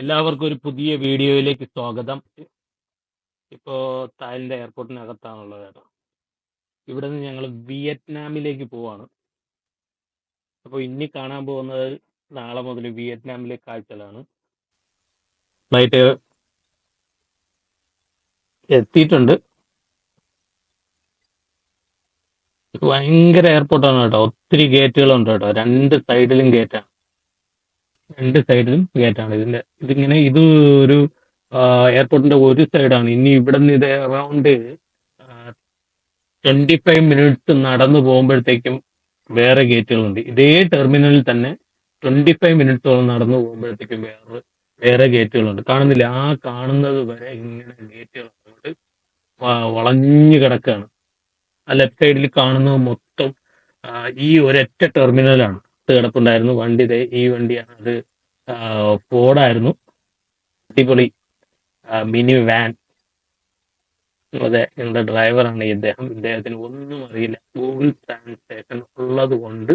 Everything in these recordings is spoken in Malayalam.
എല്ലാവർക്കും ഒരു പുതിയ വീഡിയോയിലേക്ക് സ്വാഗതം. ഇപ്പോൾ തായ്ലൻഡ് എയർപോർട്ടിനകത്താണുള്ളത് കേട്ടോ. ഇവിടെ നിന്ന് ഞങ്ങൾ വിയറ്റ്നാമിലേക്ക് പോവാണ്. അപ്പോൾ ഇനി കാണാൻ പോകുന്നത് നാളെ മുതൽ വിയറ്റ്നാമിലെ കാഴ്ചകളാണ്. ഫ്ലൈറ്റ് എത്തിയിട്ടുണ്ട്. ഭയങ്കര എയർപോർട്ടാണ് കേട്ടോ. ഒത്തിരി ഗേറ്റുകളുണ്ട് കേട്ടോ. രണ്ട് സൈഡിലും ഗേറ്റാണ്. ഇതിങ്ങനെ ഇത് ഒരു എയർപോർട്ടിന്റെ ഒരു സൈഡാണ്. ഇനി ഇവിടെ നിന്ന് ഇത് അറൗണ്ട് 25 മിനിറ്റ്സ് നടന്നു പോകുമ്പോഴത്തേക്കും വേറെ ഗേറ്റുകളുണ്ട്. ഇതേ ടെർമിനലിൽ തന്നെ 25 മിനിറ്റ്സോളം നടന്നു പോകുമ്പോഴത്തേക്കും വേറെ ഗേറ്റുകളുണ്ട്. കാണുന്നില്ല, ആ കാണുന്നത് വരെ ഇങ്ങനെ ഗേറ്റുകൾ അങ്ങോട്ട് വളഞ്ഞു കിടക്കുകയാണ്. ആ ലെഫ്റ്റ് സൈഡിൽ കാണുന്നത് മൊത്തം ഈ ഒരൊറ്റ ടെർമിനലാണ്. കിടപ്പുണ്ടായിരുന്നു വണ്ടി. ഈ വണ്ടിയാണ്. അത് ഫോർഡായിരുന്നു. അടിപൊളി മിനി വാൻ. അതെ, ഞങ്ങളുടെ ഡ്രൈവറാണ് ഇദ്ദേഹത്തിന് ഒന്നും അറിയില്ല. ഗൂഗിൾ ട്രാൻസ്ലേഷൻ ഉള്ളത് കൊണ്ട്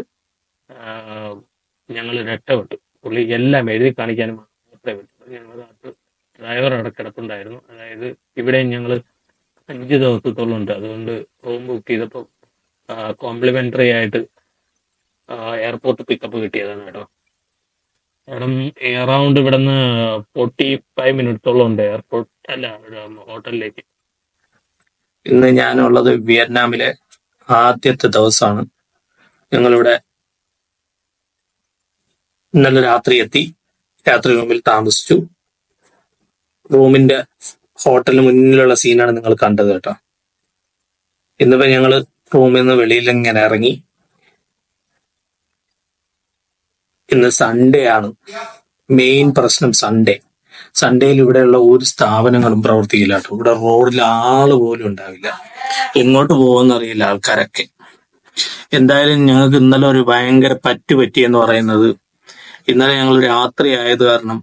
ഞങ്ങൾ രക്ഷപ്പെട്ടു. പുള്ളി എല്ലാം എഴുതി കാണിക്കാനും മാത്രമേ പറ്റുള്ളൂ. ഞങ്ങളത് ഡ്രൈവർ അവിടെ കിടപ്പുണ്ടായിരുന്നു. അതായത് ഇവിടെ ഞങ്ങൾ 5 ദിവസത്തോളം ഉണ്ട്. അതുകൊണ്ട് റൂം ബുക്ക് ചെയ്തപ്പോൾ കോംപ്ലിമെന്ററി ആയിട്ട് എയർപോർട്ട് പിക്കപ്പ് കിട്ടിയതാണ് കേട്ടോ. കാരണം അറൗണ്ട് ഇവിടെ നിന്ന് 45 മിനിറ്റ്സോളം ഉണ്ട് എയർപോർട്ട് ഹോട്ടലിലേക്ക്. ഇന്ന് ഞാനുള്ളത് വിയറ്റ്നാമിലെ ആദ്യത്തെ ദിവസമാണ്. ഞങ്ങളിവിടെ ഇന്നലെ രാത്രി എത്തി. രാത്രി റൂമിൽ താമസിച്ചു. റൂമിന്റെ ഹോട്ടലിന് മുന്നിലുള്ള സീനാണ് നിങ്ങൾ കണ്ടത് കേട്ടോ. ഇന്നിപ്പോ ഞങ്ങള് റൂമിൽ നിന്ന് വെളിയിൽ ഇങ്ങനെ ഇറങ്ങി. ഇന്ന് സൺഡേ ആണ്. മെയിൻ പ്രശ്നം സൺഡേയിൽ ഇവിടെയുള്ള ഒരു സ്ഥാപനങ്ങളും പ്രവർത്തിക്കില്ല കേട്ടോ. ഇവിടെ റോഡിൽ ആള് പോലും ഉണ്ടാവില്ല. എങ്ങോട്ട് പോകുമെന്നറിയില്ല ആൾക്കാരൊക്കെ. എന്തായാലും ഞങ്ങൾക്ക് ഇന്നലെ ഒരു ഭയങ്കര പറ്റിയെന്ന് പറയുന്നത്, ഇന്നലെ ഞങ്ങൾ രാത്രി ആയത് കാരണം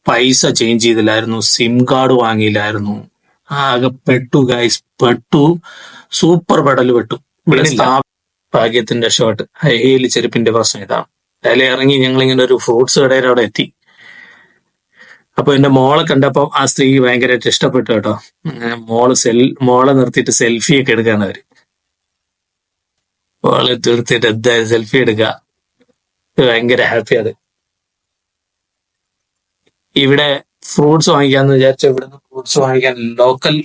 പൈസ ചേഞ്ച് ചെയ്തില്ലായിരുന്നു, സിം കാർഡ് വാങ്ങിയില്ലായിരുന്നു. ആകെ പെട്ടു. സൂപ്പർ പെട്ടു. ഇവിടെ ഭാഗ്യത്തിന്റെ ഷർട്ട് ഹൈഹീൽ ചെരുപ്പിന്റെ പ്രശ്നം ഇതാണ്. അതിൽ ഇറങ്ങി ഞങ്ങൾ ഇങ്ങനെ ഒരു ഫ്രൂട്ട്സ് കടയുടെ അവിടെ എത്തി. അപ്പൊ എന്റെ മോളെ കണ്ടപ്പോ ആ സ്ത്രീക്ക് ഭയങ്കരമായിട്ട് ഇഷ്ടപ്പെട്ടു കേട്ടോ. മോളെ നിർത്തിയിട്ട് സെൽഫി ഒക്കെ എടുക്കാണ് അവര്. മോളെ തീർത്തിട്ട് എന്തായാലും സെൽഫി എടുക്കുക. ഭയങ്കര ഹാപ്പിയാണ്. ഇവിടെ ഫ്രൂട്ട്സ് വാങ്ങിക്കാന്ന് വിചാരിച്ച ഇവിടുന്ന് ഫ്രൂട്ട്സ് വാങ്ങിക്കാൻ ലോക്കൽ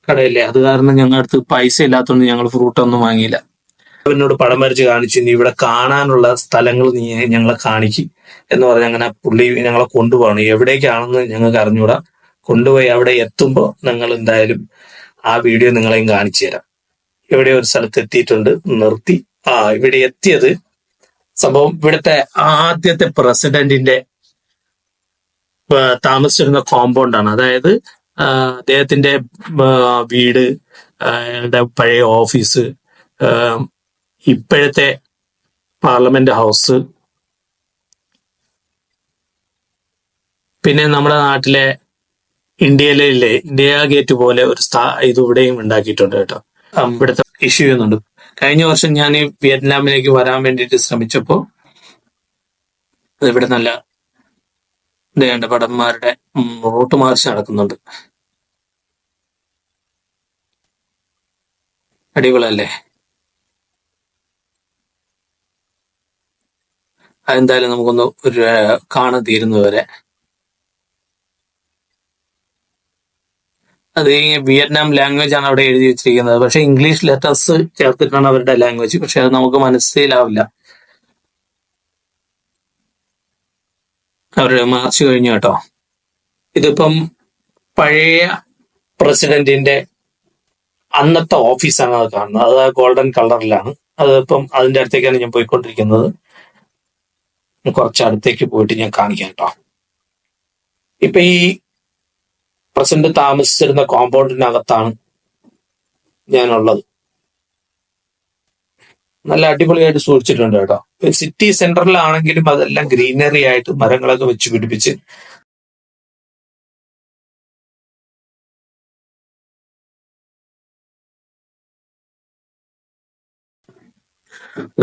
കടയില്ലേ, അത് കാരണം ഞങ്ങളുടെ അടുത്ത് പൈസ ഇല്ലാത്തതുകൊണ്ട് ഞങ്ങൾ ഫ്രൂട്ട് ഒന്നും വാങ്ങിയില്ല. എന്നോട് പടം വരച്ച് കാണിച്ചു, നീ ഇവിടെ കാണാനുള്ള സ്ഥലങ്ങൾ നീ ഞങ്ങളെ കാണിക്കും എന്ന് പറഞ്ഞ് അങ്ങനെ പുള്ളി ഞങ്ങളെ കൊണ്ടുപോകണം. എവിടേക്കാണെന്ന് ഞങ്ങൾക്ക് അറിഞ്ഞൂടാ. കൊണ്ടുപോയി അവിടെ എത്തുമ്പോൾ ഞങ്ങൾ എന്തായാലും ആ വീഡിയോ നിങ്ങളെയും കാണിച്ചു തരാം. ഇവിടെ ഒരു സ്ഥലത്ത് എത്തിയിട്ടുണ്ട്, നിർത്തി. ഇവിടെ എത്തിയത് സംഭവം ഇവിടുത്തെ ആദ്യത്തെ പ്രസിഡന്റിന്റെ താമസിച്ചിരുന്ന കോമ്പൗണ്ടാണ്. അതായത് അദ്ദേഹത്തിന്റെ വീട്, അയാളുടെ പഴയ ഓഫീസ്, ഇപ്പോഴത്തെ പാർലമെന്റ് ഹൗസ്, പിന്നെ നമ്മുടെ നാട്ടിലെ ഇന്ത്യ ഗേറ്റ് പോലെ ഒരു ഇത് ഇവിടെയും ഉണ്ടാക്കിയിട്ടുണ്ട് കേട്ടോ. ഇവിടുത്തെ ഇഷ്യൂ ചെയ്യുന്നുണ്ട്. കഴിഞ്ഞ വർഷം ഞാൻ ഈ വിയറ്റ്നാമിലേക്ക് വരാൻ വേണ്ടിയിട്ട് ശ്രമിച്ചപ്പോ ഇവിടെ നല്ല ഭടന്മാരുടെ റൂട്ട് മാർച്ച് നടക്കുന്നുണ്ട്. അടിപൊളിയല്ലേ? അതെന്തായാലും നമുക്കൊന്ന് ഒരു കാണാൻ തീരുന്നവരെ. അത് ഈ വിയറ്റ്നാം ലാംഗ്വേജ് ആണ് അവിടെ എഴുതി വെച്ചിരിക്കുന്നത്. പക്ഷെ ഇംഗ്ലീഷ് ലെറ്റേഴ്സ് ചേർത്തിട്ടാണ് അവരുടെ ലാംഗ്വേജ്. പക്ഷെ അത് നമുക്ക് മനസ്സിലാവില്ല. അവരുടെ മാർച്ച് കഴിഞ്ഞു കേട്ടോ. ഇതിപ്പം പഴയ പ്രസിഡന്റിന്റെ അന്നത്തെ ഓഫീസാണ് അത് കാണുന്നത്. അത് ഗോൾഡൻ കളറിലാണ്. അതിപ്പം അതിന്റെ അടുത്തേക്കാണ് ഞാൻ പോയിക്കൊണ്ടിരിക്കുന്നത്. കുറച്ച് അടുത്തേക്ക് പോയിട്ട് ഞാൻ കാണിക്കാം കേട്ടോ. ഇപ്പൊ ഈ പ്രസിഡന്റ് താമസിച്ചിരുന്ന കോമ്പൗണ്ടിനകത്താണ് ഞാനുള്ളത്. നല്ല അടിപൊളിയായിട്ട് സൂക്ഷിച്ചിട്ടുണ്ട് കേട്ടോ. സിറ്റി സെന്ററിലാണെങ്കിലും അതെല്ലാം ഗ്രീനറി ആയിട്ട് മരങ്ങളൊക്കെ വെച്ച് പിടിപ്പിച്ച്.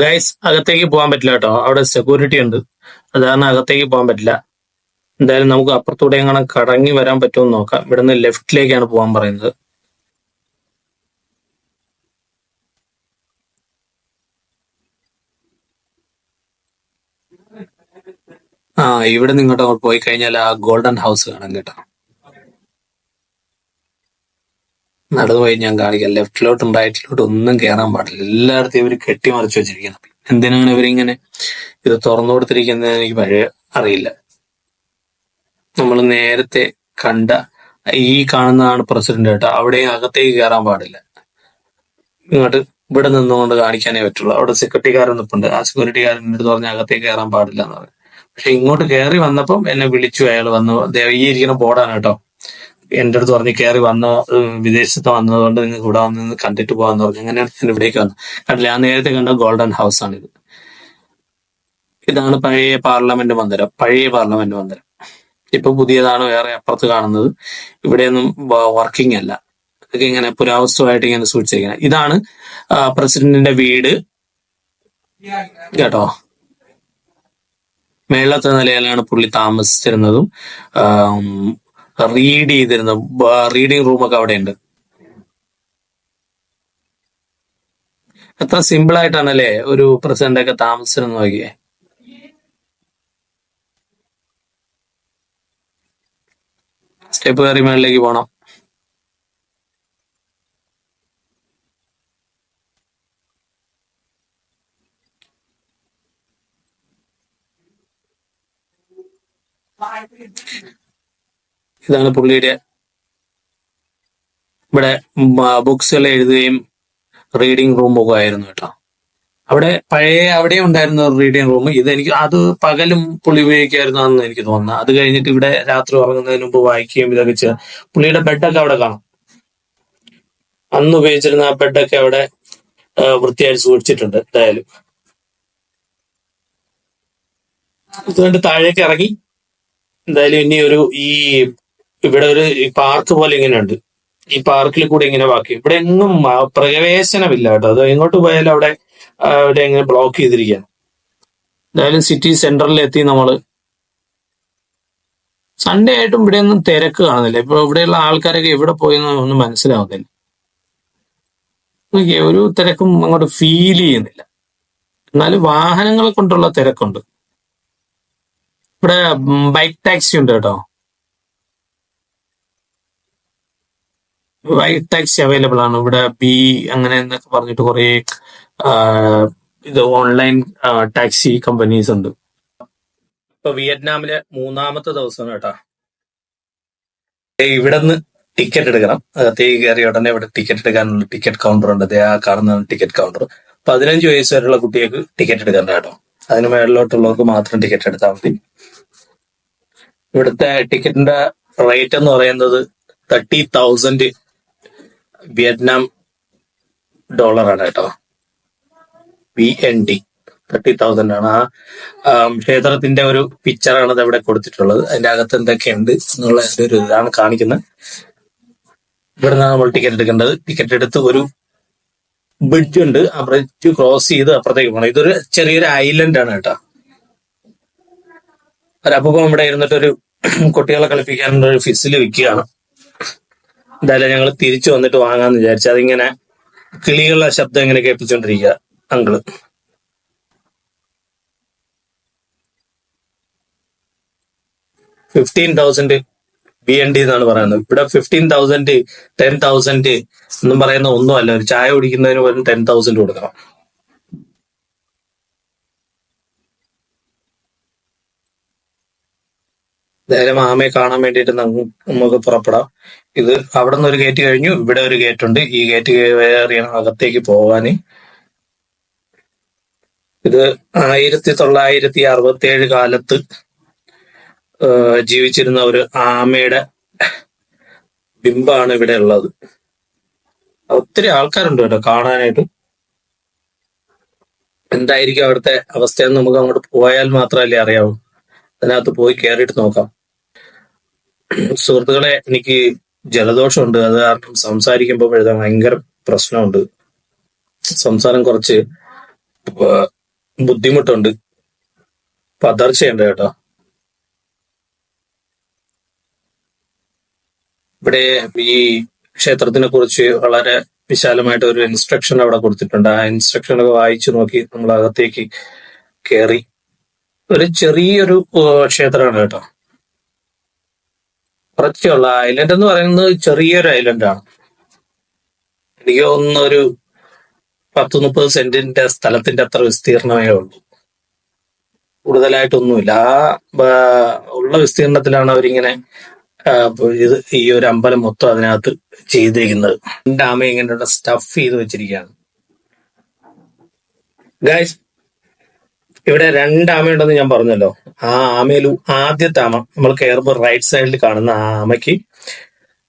ഗൈസ്, അകത്തേക്ക് പോകാൻ പറ്റില്ല കേട്ടോ. അവിടെ സെക്യൂരിറ്റി ഉണ്ട്. അത് കാരണം അകത്തേക്ക് പോകാൻ പറ്റില്ല. എന്തായാലും നമുക്ക് അപ്പുറത്തൂടെ എങ്ങനെ കറങ്ങി വരാൻ പറ്റുമോ എന്ന് നോക്കാം. ഇവിടുന്ന് ലെഫ്റ്റിലേക്കാണ് പോകാൻ പറയുന്നത്. ആ, ഇവിടെ നിന്ന് ഇങ്ങോട്ട് പോയി കഴിഞ്ഞാൽ ആ ഗോൾഡൻ ഹൗസ് കാണാം കേട്ടോ. നടന്നു പോയി ഞാൻ കാണിക്കാം. ലെഫ്റ്റിലോട്ടും റൈറ്റിലോട്ടും ഒന്നും കയറാൻ പാടില്ല. എല്ലായിടത്തും ഇവർ കെട്ടിമറിച്ച് വെച്ചിരിക്കണം. എന്തിനാണ് ഇവരിങ്ങനെ ഇത് തുറന്നു കൊടുത്തിരിക്കുന്നത് എനിക്ക് പഴയ അറിയില്ല. നമ്മൾ നേരത്തെ കണ്ട ഈ കാണുന്നതാണ് പ്രസിഡന്റ് കേട്ടോ. അവിടെ അകത്തേക്ക് കയറാൻ പാടില്ല. ഇങ്ങോട്ട് ഇവിടെ നിന്നുകൊണ്ട് കാണിക്കാനേ പറ്റുള്ളൂ. അവിടെ സെക്യൂരിറ്റിക്കാരൻ നിൽപ്പുണ്ട്. ആ സെക്യൂരിറ്റിക്കാരൻ എടുത്ത് പറഞ്ഞ അകത്തേക്ക് കയറാൻ പാടില്ല എന്ന് പറഞ്ഞു. പക്ഷെ ഇങ്ങോട്ട് കയറി വന്നപ്പം എന്നെ വിളിച്ചു. അയാൾ വന്നു. ഈ ഇരിക്കുന്ന ബോർഡാണ് കേട്ടോ. എന്റെ അടുത്ത് പറഞ്ഞ് കയറി വന്ന വിദേശത്ത് വന്നതുകൊണ്ട് നിങ്ങൾക്ക് ഇവിടെ വന്ന് കണ്ടിട്ട് പോകാന്ന് പറഞ്ഞു. അങ്ങനെയാണ് ഞാൻ ഇവിടേക്ക് വന്നത്. കണ്ടില്ല, ഞാൻ നേരത്തെ കണ്ട ഗോൾഡൻ ഹൗസ് ആണ് ഇത്. ഇതാണ് പഴയ പാർലമെന്റ് മന്ദിരം. ഇപ്പൊ പുതിയതാണ് വേറെ അപ്പുറത്ത് കാണുന്നത്. ഇവിടെയൊന്നും വർക്കിംഗ് അല്ല. ഇതൊക്കെ ഇങ്ങനെ പുരാവസ്തുവായിട്ട് ഇങ്ങനെ സൂക്ഷിച്ചിരിക്കുന്നത്. ഇതാണ് പ്രസിഡന്റിന്റെ വീട് കേട്ടോ. മേളത്തെ നിലയിലാണ് പുള്ളി താമസിച്ചിരുന്നതും റീഡ് ചെയ്തിരുന്നത്. റീഡിംഗ് റൂമൊക്കെ അവിടെ ഉണ്ട്. എത്ര സിമ്പിൾ ആയിട്ടാണല്ലേ ഒരു പ്രസിഡന്റ് ഒക്കെ താമസിച്ചിരുന്നു നോക്കിയേ. സ്റ്റെപ്പ് കയറി മേളിലേക്ക് പോണം. ഇതാണ് പുള്ളിയുടെ ഇവിടെ ബുക്സുകൾ എഴുതുകയും റീഡിംഗ് റൂമൊക്കെ ആയിരുന്നു കേട്ടോ. അവിടെ ഉണ്ടായിരുന്ന റീഡിംഗ് റൂം. അത് പകലും പുള്ളി ഉപയോഗിക്കായിരുന്നെന്ന് എനിക്ക് തോന്നുന്നത്. അത് കഴിഞ്ഞിട്ട് ഇവിടെ രാത്രി ഉറങ്ങുന്നതിന് മുമ്പ് വായിക്കുകയും ഇതൊക്കെ ചെയ്യാം. പുള്ളിയുടെ ബെഡൊക്കെ അവിടെ കാണാം. അന്ന് ഉപയോഗിച്ചിരുന്ന ആ ബെഡൊക്കെ അവിടെ വൃത്തിയായി സൂക്ഷിച്ചിട്ടുണ്ട്. എന്തായാലും ഇതുകൊണ്ട് താഴേക്ക് ഇറങ്ങി എന്തായാലും ഇനി ഇവിടെ ഒരു പാർക്ക് പോലെ ഇങ്ങനെ ഉണ്ട്. ഈ പാർക്കിൽ കൂടെ ഇങ്ങനെ ബാക്കി ഇവിടെ എങ്ങും പ്രവേശനമില്ല കേട്ടോ. അത് എങ്ങോട്ട് പോയാലും അവിടെ ഇങ്ങനെ ബ്ലോക്ക് ചെയ്തിരിക്കുകയാണ്. എന്തായാലും സിറ്റി സെന്ററിൽ എത്തി നമ്മള്. സൺഡേ ആയിട്ടും ഇവിടെ ഒന്നും തിരക്ക് കാണുന്നില്ല. ഇപ്പൊ ഇവിടെയുള്ള ആൾക്കാരൊക്കെ എവിടെ പോയെന്ന് ഒന്നും മനസ്സിലാവുന്നില്ല. ഒരു തിരക്കും അങ്ങോട്ട് ഫീൽ ചെയ്യുന്നില്ല. എന്നാലും വാഹനങ്ങളെ കൊണ്ടുള്ള തിരക്കുണ്ട്. ഇവിടെ ബൈക്ക് ടാക്സി ഉണ്ട് കേട്ടോ. ബൈക്ക് ടാക്സി അവൈലബിൾ ആണ് ഇവിടെ. അങ്ങനെ എന്നൊക്കെ പറഞ്ഞിട്ട് കുറെ ഇത് ഓൺലൈൻ ടാക്സി കമ്പനീസ് ഉണ്ട്. ഇപ്പൊ വിയറ്റ്നാമിലെ 3-ാമത്തെ ദിവസമാണ് കേട്ടോ. ഇവിടെ നിന്ന് ടിക്കറ്റ് എടുക്കണം. അകത്തേക്ക് കയറി ഉടനെ ഇവിടെ ടിക്കറ്റ് എടുക്കാനുള്ള ടിക്കറ്റ് കൗണ്ടർ ഉണ്ട്. ആ കാണുന്നതാണ് ടിക്കറ്റ് കൗണ്ടർ. 15 വയസ്സ് വരെയുള്ള കുട്ടികൾക്ക് ടിക്കറ്റ് എടുക്കണ്ട കേട്ടോ. അതിന് മേളിലോട്ടുള്ളവർക്ക് മാത്രം ടിക്കറ്റ് എടുത്താൽ മതി. ഇവിടുത്തെ ടിക്കറ്റിന്റെ റേറ്റ് എന്ന് പറയുന്നത് 30,000 വിയറ്റ്നാം ഡോളറാണ് കേട്ടോ. VND 30,000 ആണ്. ആ ക്ഷേത്രത്തിന്റെ ഒരു പിക്ചറാണ് ഇവിടെ കൊടുത്തിട്ടുള്ളത്. അതിന്റെ അകത്ത് എന്തൊക്കെയുണ്ട് എന്നുള്ള ഒരു ഇതാണ് കാണിക്കുന്നത്. ഇവിടെ നിന്നാണ് നമ്മൾ ടിക്കറ്റ് എടുക്കേണ്ടത്. ടിക്കറ്റ് എടുത്ത് ഒരു ബ്രിഡ്ജ് ഉണ്ട്. ആ ബ്രിഡ്ജ് ക്രോസ് ചെയ്ത് അപ്പുറത്തേക്ക് പോകണം. ഇതൊരു ചെറിയൊരു ഐലൻഡ് ആണ് കേട്ടോ. ഒരപ്പം ഇവിടെ ഇരുന്നിട്ടൊരു കുട്ടികളെ കളിപ്പിക്കാനുള്ള ഒരു ഫിസിൽ വിൽക്കുകയാണ്. എന്തായാലും ഞങ്ങൾ തിരിച്ചു വന്നിട്ട് വാങ്ങാന്ന് വിചാരിച്ചു. അതിങ്ങനെ കിളികളുടെ ശബ്ദം ഇങ്ങനെ കേൾപ്പിച്ചോണ്ടിരിക്കുക അങ്കിള്. $15,000 BND എന്നാണ് പറയുന്നത്. ഇവിടെ 15,000 10,000 എന്നും പറയുന്ന ഒന്നുമല്ല. ഒരു ചായ കുടിക്കുന്നതിന് പോലും 10,000 കൊടുക്കണം. എന്തായാലും ആമയെ കാണാൻ വേണ്ടിയിട്ട് നമുക്ക് പുറപ്പെടാം. ഇത് അവിടെ നിന്ന് ഒരു ഗേറ്റ് കഴിഞ്ഞു. ഇവിടെ ഒരു ഗേറ്റ് ഉണ്ട്. ഈ ഗേറ്റ് കയറിയാണ് അകത്തേക്ക് പോകാന്. ഇത് 1967 കാലത്ത് ജീവിച്ചിരുന്ന ഒരു ആമയുടെ ബിംബമാണ് ഇവിടെ ഉള്ളത്. ഒത്തിരി ആൾക്കാരുണ്ട് കേട്ടോ കാണാനായിട്ട്. എന്തായിരിക്കും അവിടുത്തെ അവസ്ഥയെന്ന് നമുക്ക് അങ്ങോട്ട് പോയാൽ മാത്രമല്ലേ അറിയാവൂ. അതിനകത്ത് പോയി കയറിയിട്ട് നോക്കാം. സുഹൃത്തുക്കളെ, എനിക്ക് ജലദോഷമുണ്ട്. അത് കാരണം സംസാരിക്കുമ്പോൾ ഭയങ്കര പ്രശ്നമുണ്ട്. സംസാരം കുറച്ച് ബുദ്ധിമുട്ടുണ്ട്. പതർച്ചയുണ്ട് കേട്ടോ. ഇവിടെ ഈ ക്ഷേത്രത്തിനെ കുറിച്ച് വളരെ വിശാലമായിട്ട് ഒരു ഇൻസ്ട്രക്ഷൻ അവിടെ കൊടുത്തിട്ടുണ്ട്. ആ ഇൻസ്ട്രക്ഷൻ ഒക്കെ വായിച്ചു നോക്കി നമ്മൾ അകത്തേക്ക് കയറി. ഒരു ചെറിയൊരു ക്ഷേത്രമാണ് കേട്ടോ. കുറച്ചുള്ള ഐലൻഡ് എന്ന് പറയുന്നത് ചെറിയൊരു ഐലൻഡാണ്. എനിക്ക് തോന്നുന്ന ഒരു 10-30 സെന്റിന്റെ സ്ഥലത്തിന്റെ അത്ര വിസ്തീർണമേ ഉള്ളൂ. കൂടുതലായിട്ടൊന്നുമില്ല. ഉള്ള വിസ്തീർണത്തിലാണ് അവരിങ്ങനെ ഇത് ഈ ഒരു അമ്പലം മൊത്തം അതിനകത്ത് ചെയ്തിരിക്കുന്നത്. ആമ ഇങ്ങനെ സ്റ്റഫ് ചെയ്ത് വെച്ചിരിക്കുകയാണ്. ഗൈസ്, ഇവിടെ 2 ആമയുണ്ടെന്ന് ഞാൻ പറഞ്ഞല്ലോ. ആ ആമയിൽ ആദ്യത്തെ ആമ നമ്മൾ കയറുമ്പോൾ റൈറ്റ് സൈഡിൽ കാണുന്ന ആ ആമയ്ക്ക്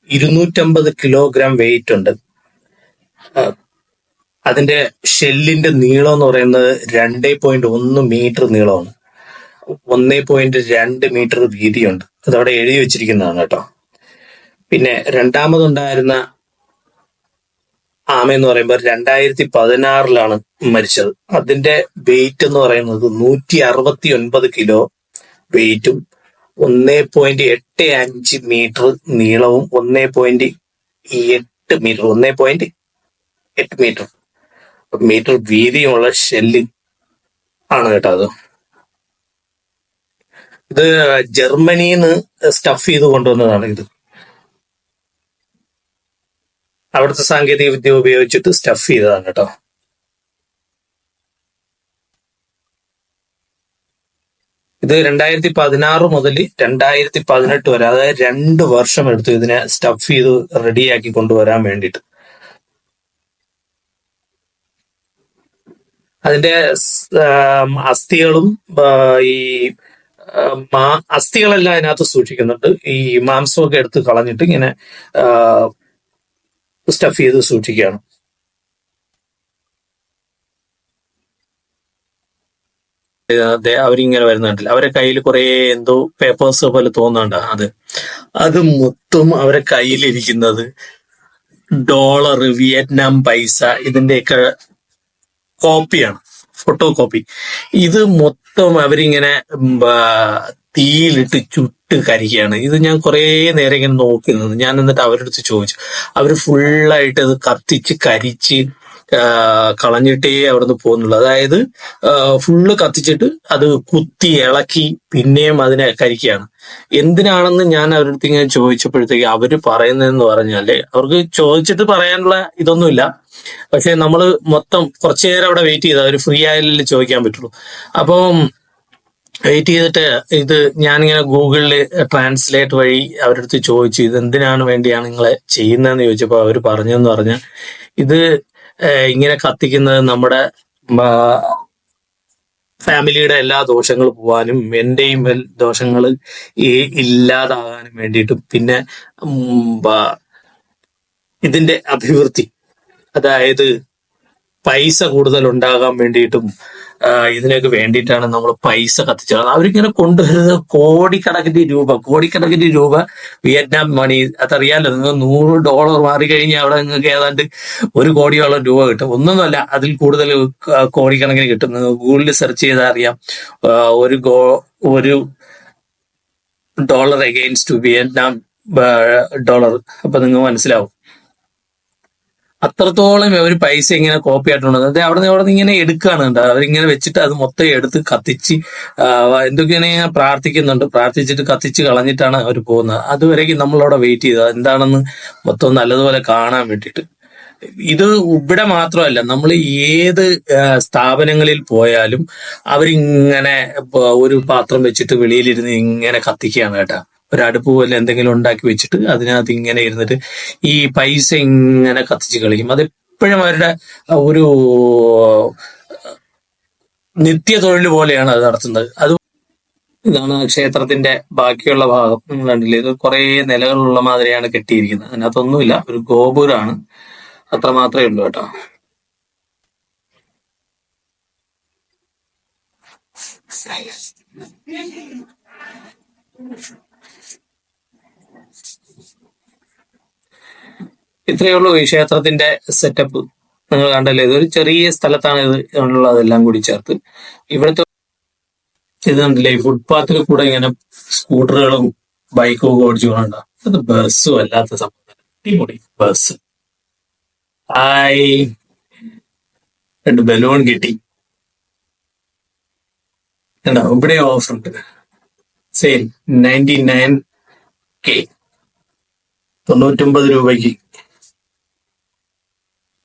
250 കിലോഗ്രാം വെയിറ്റ് ഉണ്ട്. അതിന്റെ ഷെല്ലിന്റെ നീളം എന്ന് പറയുന്നത് 2.1 മീറ്റർ നീളമാണ്. 1.2 മീറ്റർ വീതിയുണ്ട്. അതവിടെ എഴുതി വെച്ചിരിക്കുന്നതാണ് കേട്ടോ. പിന്നെ രണ്ടാമതുണ്ടായിരുന്ന ആമ എന്ന് പറയുമ്പോൾ 2016 മരിച്ചത്. അതിന്റെ വെയിറ്റ് എന്ന് പറയുന്നത് 169 കിലോ വെയിറ്റും 1.85 മീറ്റർ നീളവും 1.8 മീറ്റർ വീതിയുമുള്ള ഷെല്ല് ആണ് കേട്ടോ അത്. ഇത് ജർമ്മനിന്ന് സ്റ്റഫ് ചെയ്ത് കൊണ്ടുവന്നതാണ്. ഇത് അവിടുത്തെ സാങ്കേതിക വിദ്യ ഉപയോഗിച്ചിട്ട് സ്റ്റഫ് ചെയ്തതാണ് കേട്ടോ. ഇത് 2016 മുതൽ 2018 വരെ, അതായത് 2 വർഷം എടുത്തു ഇതിനെ സ്റ്റഫ് ചെയ്ത് റെഡിയാക്കി കൊണ്ടുവരാൻ വേണ്ടിയിട്ട്. അതിന്റെ അസ്ഥികളും ഈ അസ്ഥികളെല്ലാം അതിനകത്ത് സൂക്ഷിക്കുന്നുണ്ട്. ഈ മാംസമൊക്കെ എടുത്ത് കളഞ്ഞിട്ട് ഇങ്ങനെ സ്റ്റഫ് ചെയ്ത് സൂക്ഷിക്കുകയാണ്. അവരിങ്ങനെ വരുന്നുണ്ടല്ലോ, അവരെ കയ്യിൽ കുറെ എന്തോ പേപ്പേഴ്സ് പോലെ തോന്നുന്നുണ്ട്. അത് മൊത്തം അവരെ കയ്യിലിരിക്കുന്നത് ഡോളർ, വിയറ്റ്നാം പൈസ, ഇതിന്റെയൊക്കെ കോപ്പിയാണ്, ഫോട്ടോ കോപ്പി. ഇത് മൊത്തം അവരിങ്ങനെ തീയിലിട്ട് ചുട്ട് കരിക്കുകയാണ്. ഇത് ഞാൻ കുറെ നേരം ഇങ്ങനെ നോക്കി നിന്ന്. ഞാൻ എന്നിട്ട് അവരുടെ അടുത്ത് ചോദിച്ചു. അവര് ഫുള്ളായിട്ട് അത് കത്തിച്ച് കരിച്ച് കളഞ്ഞിട്ടേ അവിടുന്ന് പോകുന്നുള്ളൂ. അതായത് ഫുള്ള് കത്തിച്ചിട്ട് അത് കുത്തി ഇളക്കി പിന്നെയും അതിനെ കരിക്കുകയാണ്. എന്തിനാണെന്ന് ഞാൻ അവരുടെ അടുത്ത് ഇങ്ങനെ ചോദിച്ചപ്പോഴത്തേക്ക് അവര് പറയുന്നതെന്ന് പറഞ്ഞാല്, അവർക്ക് ചോദിച്ചിട്ട് പറയാനുള്ള ഇതൊന്നുമില്ല. പക്ഷെ നമ്മള് മൊത്തം കുറച്ചു നേരം അവിടെ വെയിറ്റ് ചെയ്താൽ അവർ ഫ്രീ ആയാലേ ചോദിക്കാൻ പറ്റുള്ളൂ. അപ്പം വെയിറ്റ് ചെയ്തിട്ട് ഇത് ഞാനിങ്ങനെ ഗൂഗിളിൽ ട്രാൻസ്ലേറ്റ് വഴി അവരുടെ അടുത്ത് ചോദിച്ചു, ഇത് എന്തിനാണ് വേണ്ടിയാണ് നിങ്ങളെ ചെയ്യുന്നതെന്ന് ചോദിച്ചപ്പോൾ അവർ പറഞ്ഞതെന്ന് പറഞ്ഞാൽ, ഇത് ഇങ്ങനെ കത്തിക്കുന്നത് നമ്മുടെ ഫാമിലിയുടെ എല്ലാ ദോഷങ്ങളും പോവാനും എന്റെയും ദോഷങ്ങൾ ഇല്ലാതാകാനും വേണ്ടിയിട്ടും പിന്നെ ഇതിന്റെ അഭിവൃദ്ധി, അതായത് പൈസ കൂടുതൽ ഉണ്ടാകാൻ വേണ്ടിയിട്ടും ഇതിനൊക്കെ വേണ്ടിയിട്ടാണ് നമ്മൾ പൈസ കത്തിച്ചത്. അവരിങ്ങനെ കൊണ്ടുവരുന്നത് കോടിക്കണക്കിന് രൂപ വിയറ്റ്നാം മണി. അതറിയാലോ, നിങ്ങൾ $100 മാറിക്കഴിഞ്ഞാൽ അവിടെ നിങ്ങൾക്ക് ഏതാണ്ട് 1 കോടിയോളം രൂപ കിട്ടും. ഒന്നൊന്നുമല്ല, അതിൽ കൂടുതൽ കോടിക്കണക്കിന് കിട്ടും. നിങ്ങൾ ഗൂഗിളിൽ സെർച്ച് ചെയ്താൽ അറിയാം. ഒരു ഡോളർ അഗെയിൻസ്റ്റ് വിയറ്റ്നാം ഡോളർ. അപ്പൊ നിങ്ങൾ മനസ്സിലാവും അത്രത്തോളം അവർ പൈസ ഇങ്ങനെ കോപ്പി ആയിട്ടുള്ളത്. അത് അവിടെ നിന്ന് ഇങ്ങനെ എടുക്കുകയാണ് കണ്ടോ. അവരിങ്ങനെ വെച്ചിട്ട് അത് മൊത്തം എടുത്ത് കത്തിച്ച് എന്തൊക്കെയാണ് പ്രാർത്ഥിക്കുന്നുണ്ട്. പ്രാർത്ഥിച്ചിട്ട് കത്തിച്ച് കളഞ്ഞിട്ടാണ് അവർ പോകുന്നത്. അതുവരേക്കും നമ്മളവിടെ വെയിറ്റ് ചെയ്തത് എന്താണെന്ന് മൊത്തം നല്ലതുപോലെ കാണാൻ വേണ്ടിയിട്ട്. ഇത് ഇവിടെ മാത്രമല്ല, നമ്മൾ ഏത് സ്ഥാപനങ്ങളിൽ പോയാലും അവരിങ്ങനെ ഒരു പാത്രം വെച്ചിട്ട് വെളിയിലിരുന്ന് ഇങ്ങനെ കത്തിക്കുകയാണ് കേട്ടാ. ഒരു അടുപ്പ് പോലെ എന്തെങ്കിലും ഉണ്ടാക്കി വെച്ചിട്ട് അതിനകത്ത് ഇങ്ങനെ ഇരുന്നിട്ട് ഈ പൈസ ഇങ്ങനെ കത്തിച്ച് കളിക്കും. അതെപ്പോഴും അവരുടെ ഒരു നിത്യ തൊഴിൽ പോലെയാണ് അത് നടത്തുന്നത്. ഇതാണ് ക്ഷേത്രത്തിന്റെ ബാക്കിയുള്ള ഭാഗം. നിങ്ങൾ കണ്ടില്ലേ, ഇത് കുറെ നിലകളുള്ള മാതിരിയാണ് കെട്ടിയിരിക്കുന്നത്. അതിനകത്തൊന്നുമില്ല, ഒരു ഗോപുരമാണ്, അത്ര മാത്രമേ ഉള്ളൂ കേട്ടോ. ഇത്രയേ ഉള്ളൂ ഈ ക്ഷേത്രത്തിന്റെ സെറ്റപ്പ്. നിങ്ങൾ കണ്ടല്ലേ, ഇതൊരു ചെറിയ സ്ഥലത്താണ് ഇത് ഉള്ളതെല്ലാം കൂടി ചേർത്ത്. ഇവിടുത്തെ ഇത് കണ്ടില്ലേ, ഈ ഫുട്പാത്തിൽ കൂടെ ഇങ്ങനെ സ്കൂട്ടറുകളും ബൈക്കും ഒക്കെ ഓടിച്ചു കൊണ്ട അത് ബസ്സും അല്ലാത്ത സംഭവം. അടിപൊളി ബസ്. ഹായ്. രണ്ട് ബലൂൺ കിട്ടി. കണ്ടോ ഇവിടെ ഓഫർ ഉണ്ട്. സെയിൽ 99K, 99 രൂപയ്ക്ക്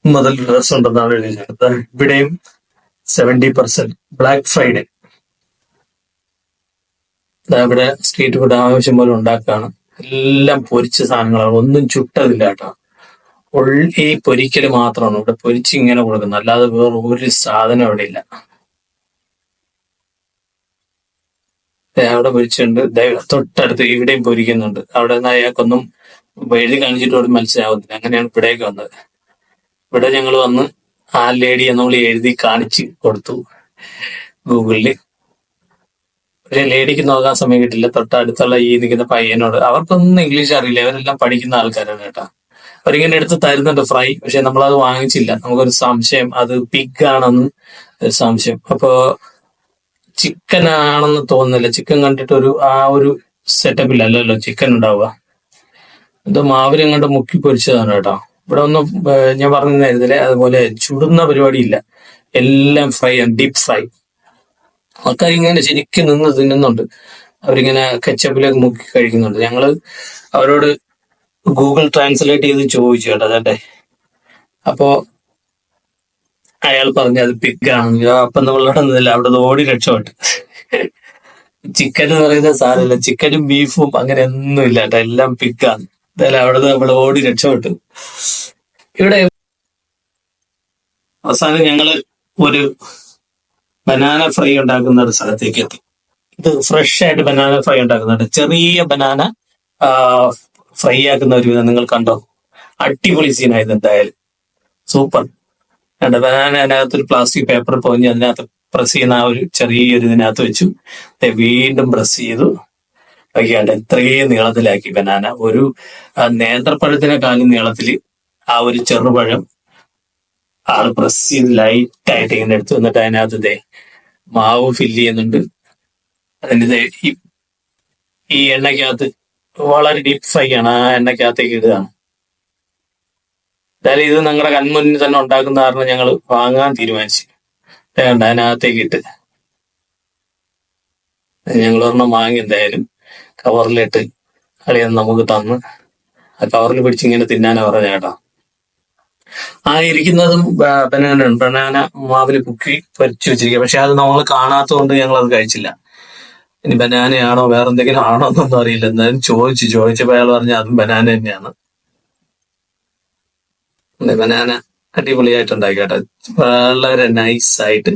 മുതൽ ഡ്രസ് ഉണ്ടെന്നാണ് എഴുതിയത്. ഇവിടെയും 70% ബ്ലാക്ക് ഫ്രൈഡേ. ഇവിടെ സ്ട്രീറ്റ് ഫുഡ് ആവശ്യം പോലെ ഉണ്ടാക്കുകയാണ്. എല്ലാം പൊരിച്ച സാധനങ്ങളാണ്, ഒന്നും ചുട്ടതില്ല കേട്ടോ. ഈ പൊരിക്കല് മാത്രമാണ് ഇവിടെ പൊരിച്ച് ഇങ്ങനെ കൊടുക്കുന്നത്, അല്ലാതെ വേറെ ഒരു സാധനം ഇവിടെ ഇല്ല. അവിടെ പൊരിച്ചുണ്ട്, തൊട്ടടുത്ത് ഇവിടെയും പൊരിക്കുന്നുണ്ട്. അവിടെ നിന്ന് അയാൾക്കൊന്നും എഴുതി കാണിച്ചിട്ട് അവിടെ മനസ്സിലാവുന്നില്ല. അങ്ങനെയാണ് ഇവിടേക്ക് വന്നത്. ഇവിടെ ഞങ്ങൾ വന്ന് ആ ലേഡിയെ നമ്മൾ എഴുതി കാണിച്ച് കൊടുത്തു ഗൂഗിളില്. പക്ഷെ ലേഡിക്ക് നോക്കാൻ സമയം കിട്ടില്ല. തൊട്ടടുത്തുള്ള ഈ നിൽക്കുന്ന പയ്യനോട്, അവർക്കൊന്നും ഇംഗ്ലീഷ് അറിയില്ല, അവരെല്ലാം പഠിക്കുന്ന ആൾക്കാരാണ് കേട്ടോ. അവരിങ്ങനെ എടുത്ത് തരുന്നുണ്ട് ഫ്രൈ, പക്ഷെ നമ്മളത് വാങ്ങിച്ചില്ല. നമുക്കൊരു സംശയം, അത് പിഗ് ആണെന്ന് ഒരു സംശയം. അപ്പോ ചിക്കൻ ആണെന്ന് തോന്നുന്നില്ല. ചിക്കൻ കണ്ടിട്ട് ആ ഒരു സെറ്റപ്പിലല്ലല്ലോ ചിക്കൻ ഉണ്ടാവുക. ഇത് മാവിലും കണ്ട് മുക്കി പൊരിച്ചതാണ് കേട്ടോ. ഇവിടെ ഒന്നും ഞാൻ പറഞ്ഞിരുന്നില്ലേ, അതുപോലെ ചുടുന്ന പരിപാടിയില്ല, എല്ലാം ഫ്രൈ ആണ്, ഡീപ് ഫ്രൈ. ആൾക്കാർ ഇങ്ങനെ ശരിക്കും നിന്ന് തിന്നുന്നുണ്ട്. അവരിങ്ങനെ കെച്ചപ്പിലേക്ക് മുക്കി കഴിക്കുന്നുണ്ട്. ഞങ്ങള് അവരോട് ഗൂഗിൾ ട്രാൻസ്ലേറ്റ് ചെയ്ത് ചോദിച്ചു കേട്ടോ അതെ. അപ്പോ അയാൾ പറഞ്ഞു അത് പിഗ് ആണെന്ന്. അപ്പൊ നമ്മളോടൊന്നുമില്ല, അവിടെ ഓടി രക്ഷപ്പെട്ടു. ചിക്കൻ എന്ന് പറയുന്ന സാധനമില്ല, ചിക്കനും ബീഫും അങ്ങനെ ഒന്നും ഇല്ല കേട്ടോ, എല്ലാം പിഗാണ്. എന്തായാലും അവിടെ നമ്മൾ ഓടി രക്ഷപ്പെട്ടു. ഇവിടെ അവസാനം ഞങ്ങള് ഒരു ബനാന ഫ്രൈ ഉണ്ടാക്കുന്ന ഒരു സ്ഥലത്തേക്ക് എത്തി. ഇത് ഫ്രഷ് ആയിട്ട് ബനാന ഫ്രൈ ഉണ്ടാക്കുന്നുണ്ട്. ചെറിയ ബനാന ഫ്രൈ ആക്കുന്ന ഒരു വിധം നിങ്ങൾ കണ്ടോ? അടിപൊളി സീനായത് എന്തായാലും, സൂപ്പർ. ബനാന അതിനകത്ത് ഒരു പ്ലാസ്റ്റിക് പേപ്പർ പൊതിഞ്ഞ് അതിനകത്ത് പ്രസ് ചെയ്യുന്ന ആ ഒരു ചെറിയൊരു ഇതിനകത്ത് വെച്ചു. വീണ്ടും പ്രസ് ചെയ്തു വയ്ക്കാണ്ട് ഇത്രയും നീളത്തിലാക്കി ബനാന. ഒരു നേന്ത്രപ്പഴത്തിനെക്കാളും നീളത്തില് ആ ഒരു ചെറുപഴം ആള് പ്രസ് ചെയ്ത് ലൈറ്റായിട്ട് ഇങ്ങനെ എടുത്തു. എന്നിട്ട് അതിനകത്ത് മാവ് ഫില്ല് ചെയ്യുന്നുണ്ട്. അതിൻ്റെ ഈ എണ്ണയ്ക്കകത്ത് വളരെ ഡീപ് ഫ്രൈ ആണ്, ആ എണ്ണയ്ക്കകത്തേക്ക് ഇടുകയാണ്. എന്തായാലും ഇത് നിങ്ങളുടെ കൺമുന്നിൽ തന്നെ ഉണ്ടാക്കുന്ന കാരണം ഞങ്ങൾ വാങ്ങാൻ തീരുമാനിച്ചു. അതിനകത്തേക്ക് ഇട്ട് ഞങ്ങൾ ഒരെണ്ണം വാങ്ങി. എന്തായാലും കവറിലിട്ട് അളിയൻ നമുക്ക് തന്ന്, ആ കവറിൽ പിടിച്ച് ഇങ്ങനെ തിന്നാനാ പറഞ്ഞ കേട്ടോ. ആ ഇരിക്കുന്നതും ബനാന മാവില് കുക്കി പൊരിച്ചു വെച്ചിരിക്കുക. പക്ഷെ അത് നമ്മൾ കാണാത്തതുകൊണ്ട് ഞങ്ങൾ അത് കഴിച്ചില്ല. ഇനി ബനാനയാണോ വേറെ എന്തെങ്കിലും ആണോ എന്നൊന്നും അറിയില്ല. എന്തായാലും ചോദിച്ചപ്പോ അയാൾ പറഞ്ഞ അതും ബനാന തന്നെയാണ്. ബനാന അടിപൊളിയായിട്ട് ഉണ്ടാക്കി കേട്ടോ, വളരെ നൈസായിട്ട്.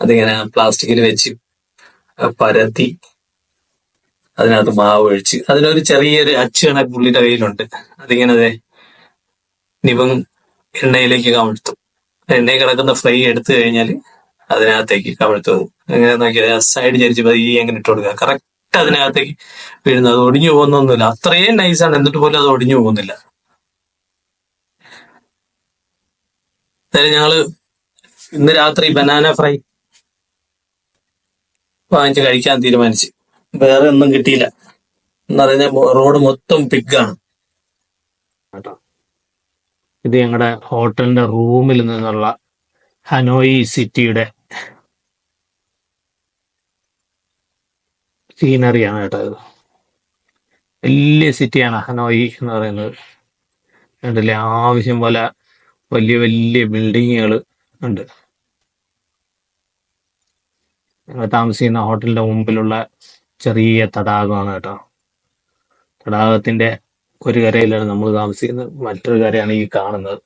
അതിങ്ങനെ പ്ലാസ്റ്റിക്കിൽ വെച്ച് പരത്തി അതിനകത്ത് മാവ് ഒഴിച്ച് അതിനൊരു ചെറിയൊരു അച്ച് കണക്ക് പുള്ളിയുടെ കയ്യിലുണ്ട്. അതിങ്ങനെ നിവം എണ്ണയിലേക്ക് കമഴ്ത്തും. എണ്ണയിൽ കിടക്കുന്ന ഫ്രൈ എടുത്തു കഴിഞ്ഞാൽ അതിനകത്തേക്ക് കമഴ്ത്തും. അങ്ങനെ നോക്കിയാൽ സൈഡ് ചരിച്ച് ഈ എങ്ങനെ ഇട്ട് കൊടുക്കുക, കറക്റ്റ് അതിനകത്തേക്ക് വീഴുന്നത്. അത് ഒടിഞ്ഞു പോകുന്നൊന്നുമില്ല, അത്രയും നൈസാണ്. എന്നിട്ട് പോലും അത് ഒടിഞ്ഞു പോകുന്നില്ല. ഞങ്ങള് ഇന്ന് രാത്രി ബനാന ഫ്രൈ വാങ്ങിച്ച് കഴിക്കാൻ തീരുമാനിച്ചു. വേറെ ഒന്നും കിട്ടിയില്ല എന്ന് പറയുന്ന റോഡ് മൊത്തം പിഗാണ് കേട്ടോ. ഇത് ഞങ്ങളുടെ ഹോട്ടലിന്റെ റൂമിൽ നിന്നുള്ള ഹനോയി സിറ്റിയുടെ സീനറിയാണ് കേട്ടോ. ഇത് വലിയ സിറ്റിയാണ് ഹനോയി എന്ന് പറയുന്നത്. കണ്ടില്ലേ, ആവശ്യം പോലെ വലിയ വലിയ ബിൽഡിങ്ങുകൾ ഉണ്ട്. ഞങ്ങൾ താമസിക്കുന്ന ഹോട്ടലിന്റെ മുമ്പിലുള്ള ചെറിയ തടാകമാണ് കേട്ടോ. തടാകത്തിന്റെ ഒരു കരയിലാണ് നമ്മൾ താമസിക്കുന്നത്, മറ്റൊരു കരയാണ് ഈ കാണുന്നത്.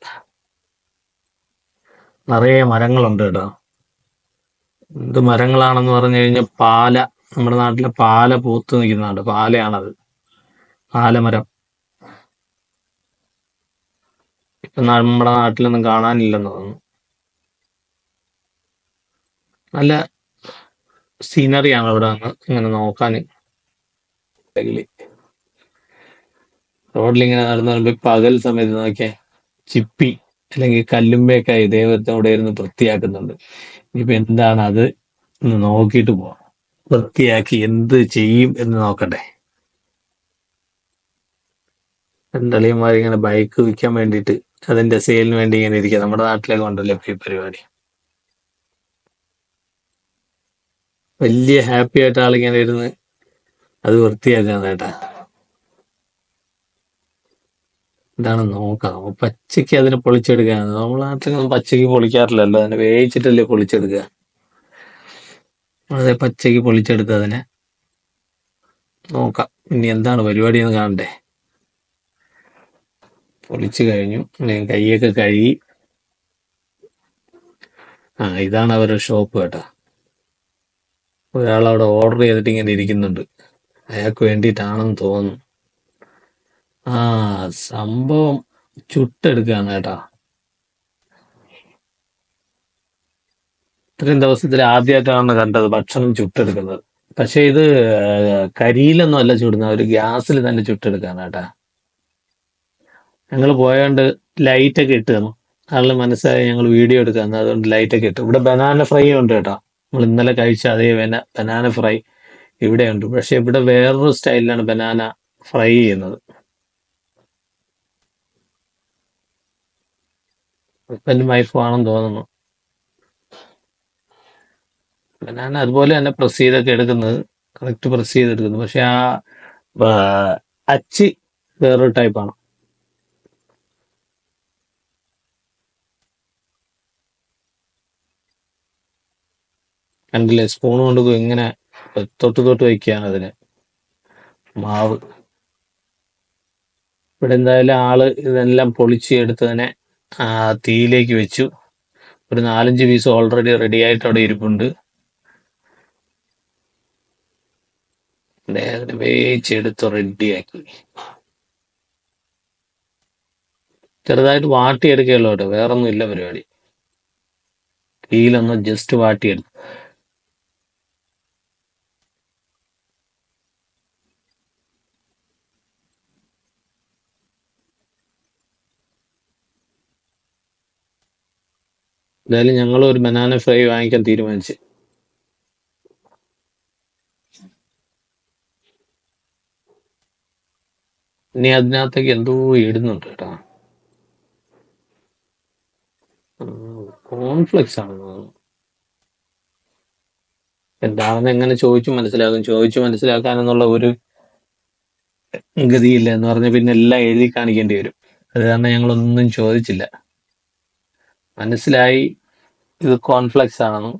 നിറയെ മരങ്ങളുണ്ട് കേട്ടോ. എന്ത് മരങ്ങളാണെന്ന് പറഞ്ഞു കഴിഞ്ഞാൽ പാല, നമ്മുടെ നാട്ടിലെ പാല പൂത്ത് നിൽക്കുന്നുണ്ട്, പാലയാണത്, ആലമരം. ഇപ്പൊ നമ്മുടെ നാട്ടിലൊന്നും കാണാനില്ലെന്ന് തോന്നുന്നു. നല്ല സീനറിയാണ് ഇവിടെ നിന്ന് ഇങ്ങനെ നോക്കാൻ. റോഡിലിങ്ങനെ നടന്നു വരുമ്പോ പകൽ സമയത്ത് നോക്കിയാൽ ചിപ്പി അല്ലെങ്കിൽ കല്ലുമ്പയൊക്കെ ഇതേവരത്തെ അവിടെ ഇരുന്ന് വൃത്തിയാക്കുന്നുണ്ട്. ഇനിയിപ്പോ എന്താണ് അത് എന്ന് നോക്കിയിട്ട് പോവാം. വൃത്തിയാക്കി എന്ത് ചെയ്യും എന്ന് നോക്കട്ടെ. രണ്ടളിയന്മാർ ഇങ്ങനെ ബൈക്ക് വിൽക്കാൻ വേണ്ടിയിട്ട് അതിന്റെ സെയിലിന് വേണ്ടി ഇങ്ങനെ ഇരിക്കുക. നമ്മുടെ നാട്ടിലേക്ക് ഉണ്ടല്ലോ ഈ പരിപാടി. വലിയ ഹാപ്പി ആയിട്ട് ആളിങ്ങനെ ഇരുന്ന് അത് വൃത്തിയാക്കാൻ കേട്ടാ. എന്താണ് നോക്കാം, പച്ചയ്ക്ക് അതിനെ പൊളിച്ചെടുക്കാൻ. നമ്മളെ നാട്ടിലൊന്നും പച്ചയ്ക്ക് പൊളിക്കാറില്ലല്ലോ, അതിനെ വേവിച്ചിട്ടല്ലേ പൊളിച്ചെടുക്കുക. അതെ, പച്ചയ്ക്ക് പൊളിച്ചെടുത്ത് അതിനെ നോക്കാം. ഇനി എന്താണ് പരിപാടി എന്ന് കാണണ്ടേ. പൊളിച്ചു കഴിഞ്ഞു, കൈയൊക്കെ കഴുകി. ഇതാണ് അവരുടെ ഷോപ്പ് കേട്ടോ. ഒരാളവിടെ ഓർഡർ ചെയ്തിട്ട് ഇങ്ങനെ ഇരിക്കുന്നുണ്ട്. അയാൾക്ക് വേണ്ടിയിട്ടാണെന്ന് തോന്നുന്നു. സംഭവം ചുട്ടെടുക്കുകയാണ് കേട്ടാ. ഇത്രയും ദിവസത്തിൽ ആദ്യമായിട്ടാണ് കണ്ടത് ഭക്ഷണം ചുട്ടെടുക്കുന്നത്. പക്ഷെ ഇത് കരിയിലൊന്നും അല്ല ചുടുന്നത്, ഒരു ഗ്യാസിൽ തന്നെ ചുട്ടെടുക്കാണ് കേട്ടാ. ഞങ്ങൾ പോയോണ്ട് ലൈറ്റ് ഒക്കെ ഇട്ട് തന്നു. ആളുടെ മനസ്സിലായി ഞങ്ങൾ വീഡിയോ എടുക്കാന്ന്, അതുകൊണ്ട് ലൈറ്റ് ഒക്കെ ഇട്ടു. ഇവിടെ ബനാന ഫ്രൈ ഉണ്ട് കേട്ടോ. നമ്മൾ ഇന്നലെ കഴിച്ച അതേ ബനാന ഫ്രൈ ഇവിടെ ഉണ്ട്. പക്ഷെ ഇവിടെ വേറൊരു സ്റ്റൈലിലാണ് ബനാന ഫ്രൈ ചെയ്യുന്നത്. ഹസ്ബൻഡും വൈഫും ആണെന്ന് തോന്നുന്നു. ബനാന അതുപോലെ തന്നെ പ്രസ് ചെയ്തൊക്കെ എടുക്കുന്നത്, കറക്റ്റ് പ്രസ് ചെയ്തെടുക്കുന്നത്. പക്ഷെ ആ, അച്ച് വേറൊരു ടൈപ്പാണ്. കണ്ടില്ലേ, സ്പൂൺ കൊണ്ട് ഇങ്ങനെ തൊട്ട് തൊട്ട് വയ്ക്കുകയാണ് അതിന് മാവ്. ഇവിടെ എന്തായാലും ആള് ഇതെല്ലാം പൊളിച്ച് എടുത്തതിനെ തീയിലേക്ക് വെച്ചു. ഒരു 4-5 പീസ് ഓൾറെഡി റെഡി ആയിട്ട് അവിടെ ഇരിപ്പുണ്ട്. അതിനെ വേവിച്ചെടുത്ത് റെഡിയാക്കി ചെറുതായിട്ട് വാട്ടിയെടുക്കുകയുള്ളൂ കേട്ടോ, വേറൊന്നും ഇല്ല പരിപാടി. തീയിലൊന്ന് ജസ്റ്റ് വാട്ടിയെടുത്തു. എന്തായാലും ഞങ്ങൾ ഒരു ബനാന ഫ്രൈ വാങ്ങിക്കാൻ തീരുമാനിച്ചു. ഇനി അതിനകത്തേക്ക് എന്തോ ഇടുന്നുണ്ട് കേട്ടോ. കോൺഫ്ലെക്സ് ആണെന്ന് തോന്നുന്നു. എന്താണെന്ന് എങ്ങനെ ചോദിച്ചു മനസ്സിലാക്കും? ചോദിച്ചു മനസ്സിലാക്കാനെന്നുള്ള ഒരു ഗതിയില്ല എന്ന് പറഞ്ഞ പിന്നെ എല്ലാം എഴുതി കാണിക്കേണ്ടി വരും. അത് കാരണം ഞങ്ങളൊന്നും ചോദിച്ചില്ല. മനസ്സിലായി ഇത് കോൺഫ്ലെക്സ് ആണെന്ന്.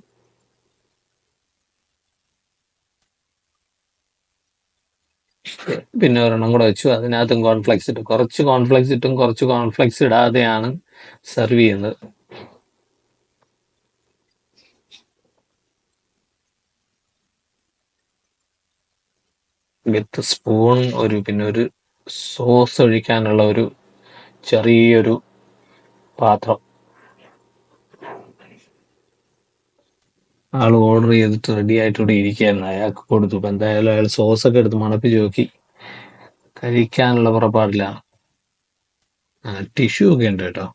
പിന്നെ ഒരെണ്ണം കൂടെ വെച്ചു, അതിനകത്തും കോൺഫ്ലെക്സ് ഇട്ടു. കുറച്ച് കോൺഫ്ലെക്സ് ഇട്ടും കുറച്ച് കോൺഫ്ലെക്സ് ഇടാതെയാണ് സെർവ് ചെയ്യുന്നത്. വിത്ത് സ്പൂൺ, പിന്നെ ഒരു സോസ് ഒഴിക്കാനുള്ള ഒരു ചെറിയൊരു പാത്രം. ആൾ ഓർഡർ ചെയ്തിട്ട് റെഡി ആയിട്ട് ഇവിടെ ഇരിക്കുകയായിരുന്നു. അയാൾക്ക് കൊടുത്തു. ഇപ്പൊ എന്തായാലും അയാൾ സോസൊക്കെ എടുത്ത് മണപ്പിച്ച് നോക്കി കഴിക്കാനുള്ള പുറപ്പാടിലാണ്. ടിഷ്യൂ ഒക്കെ ഉണ്ട് കേട്ടോ.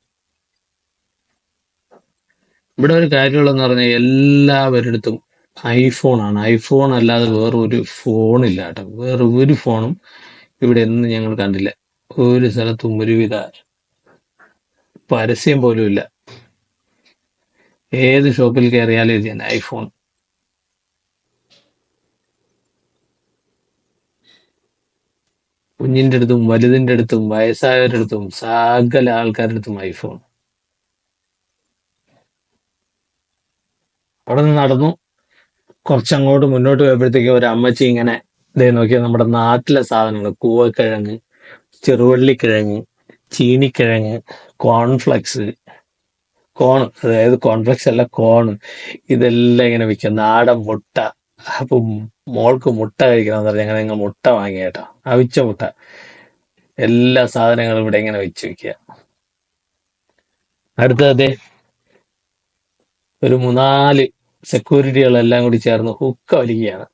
ഇവിടെ ഒരു കാര്യമുള്ളതെന്ന് പറഞ്ഞാൽ എല്ലാവരുടെടുത്തും ഐഫോണാണ്. ഐഫോൺ അല്ലാതെ വേറൊരു ഫോണില്ല കേട്ടോ. വേറെ ഒരു ഫോണും ഇവിടെ ഒന്നും ഞങ്ങൾ കണ്ടില്ല. ഒരു സ്ഥലത്തും ഒരുവിധ പരസ്യം പോലും ഇല്ല. ഏത് ഷോപ്പിൽ കയറിയാലും ഇത് തന്നെ, ഐഫോൺ. കുഞ്ഞിന്റെ അടുത്തും വലുതിന്റെ അടുത്തും വയസ്സായവരുടെ അടുത്തും സകല ആൾക്കാരുടെ അടുത്തും ഐഫോൺ. അവിടെ നിന്ന് നടന്നു കുറച്ചങ്ങോട്ട് മുന്നോട്ട് പോയപ്പോഴത്തേക്ക് ഒരു അമ്മച്ചി ഇങ്ങനെ ഇതേ നോക്കിയാൽ നമ്മുടെ നാട്ടിലെ സാധനങ്ങൾ, കൂവക്കിഴങ്ങ്, ചെറുവള്ളിക്കിഴങ്ങ്, ചീനിക്കിഴങ്ങ്, കോൺഫ്ലെക്സ്, കോണ്, അതായത് കോൺഫ്ലെക്സ് അല്ല കോണ്, ഇതെല്ലാം ഇങ്ങനെ വിൽക്കുക. നാടൻ മുട്ട. അപ്പം മോൾക്ക് മുട്ട കഴിക്കണമെന്ന് പറഞ്ഞാൽ അങ്ങനെ നിങ്ങൾ മുട്ട വാങ്ങിയ കേട്ടോ, അവിച്ച മുട്ട. എല്ലാ സാധനങ്ങളും ഇവിടെ ഇങ്ങനെ വെച്ച് വെക്കുക. അടുത്തതേ ഒരു 3-4 സെക്യൂരിറ്റികളെല്ലാം കൂടി ചേർന്ന് ഹുക്ക വലിക്കുകയാണ്.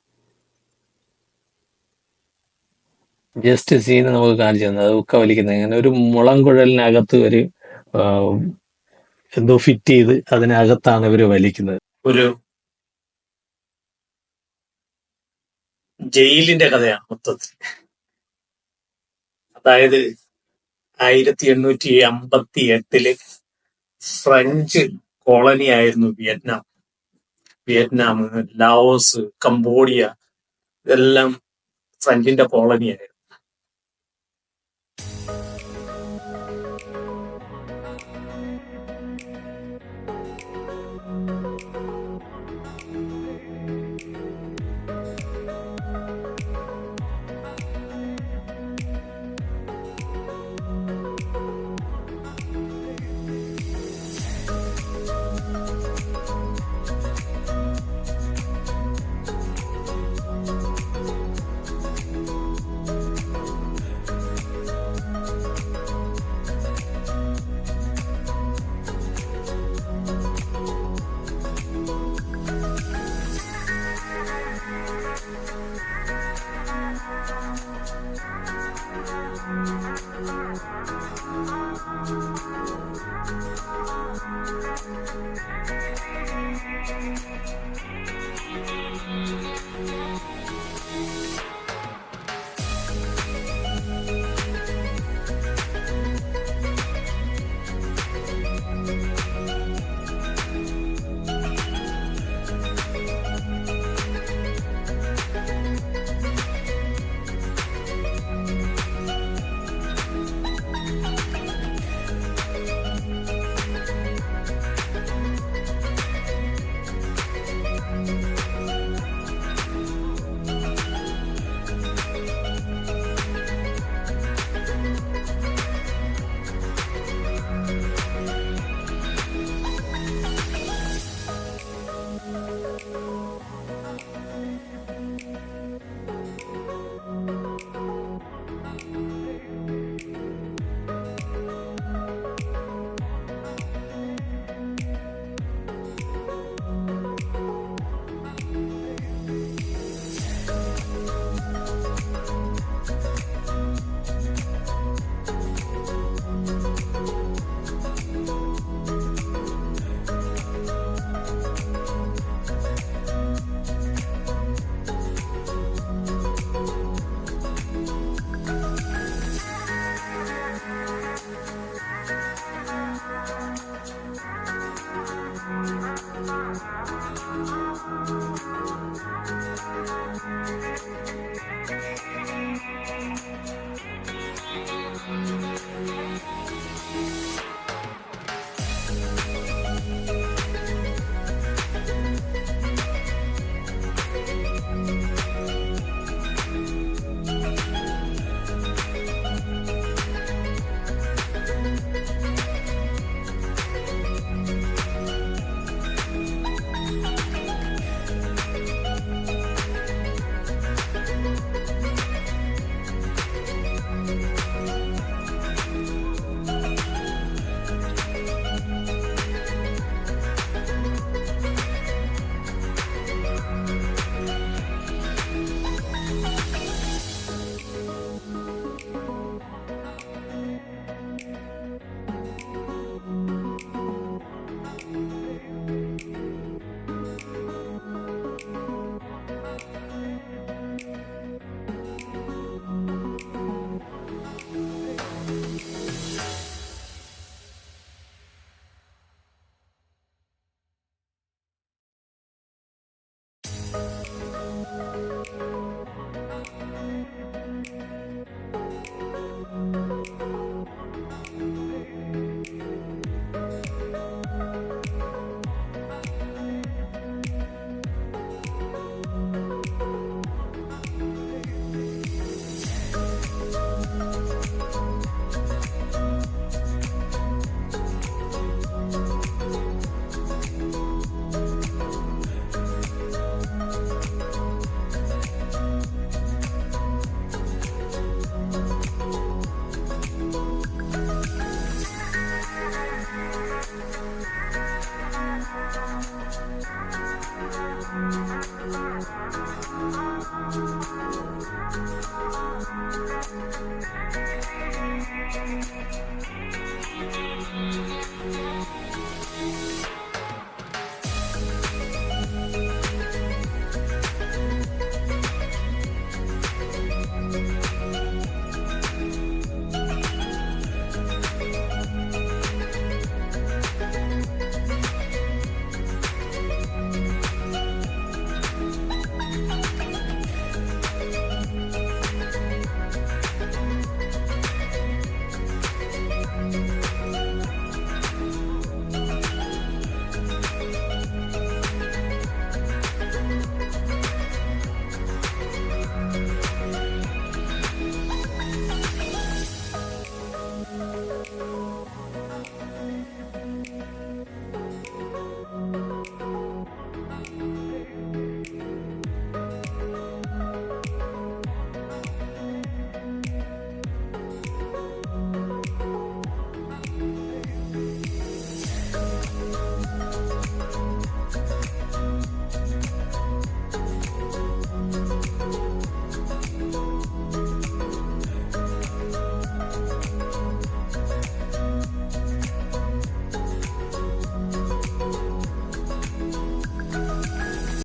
ജസ്റ്റ് സീന് നമുക്ക് കാണിച്ചു തന്നത് ഹുക്ക വലിക്കുന്നത്. ഇങ്ങനെ ഒരു മുളംകുഴലിനകത്ത് ഒരു എന്തോ ഫിറ്റ് ചെയ്ത് അതിനകത്താണ് ഇവര് വലിക്കുന്നത്. ഒരു ജയിലിന്റെ കഥയാണ് മൊത്തത്തിൽ. അതായത് 1858 ഫ്രഞ്ച് കോളനി ആയിരുന്നു വിയറ്റ്നാം. വിയറ്റ്നാം, ലാവോസ്, കംബോഡിയ ഇതെല്ലാം ഫ്രഞ്ചിന്റെ കോളനിയായിരുന്നു.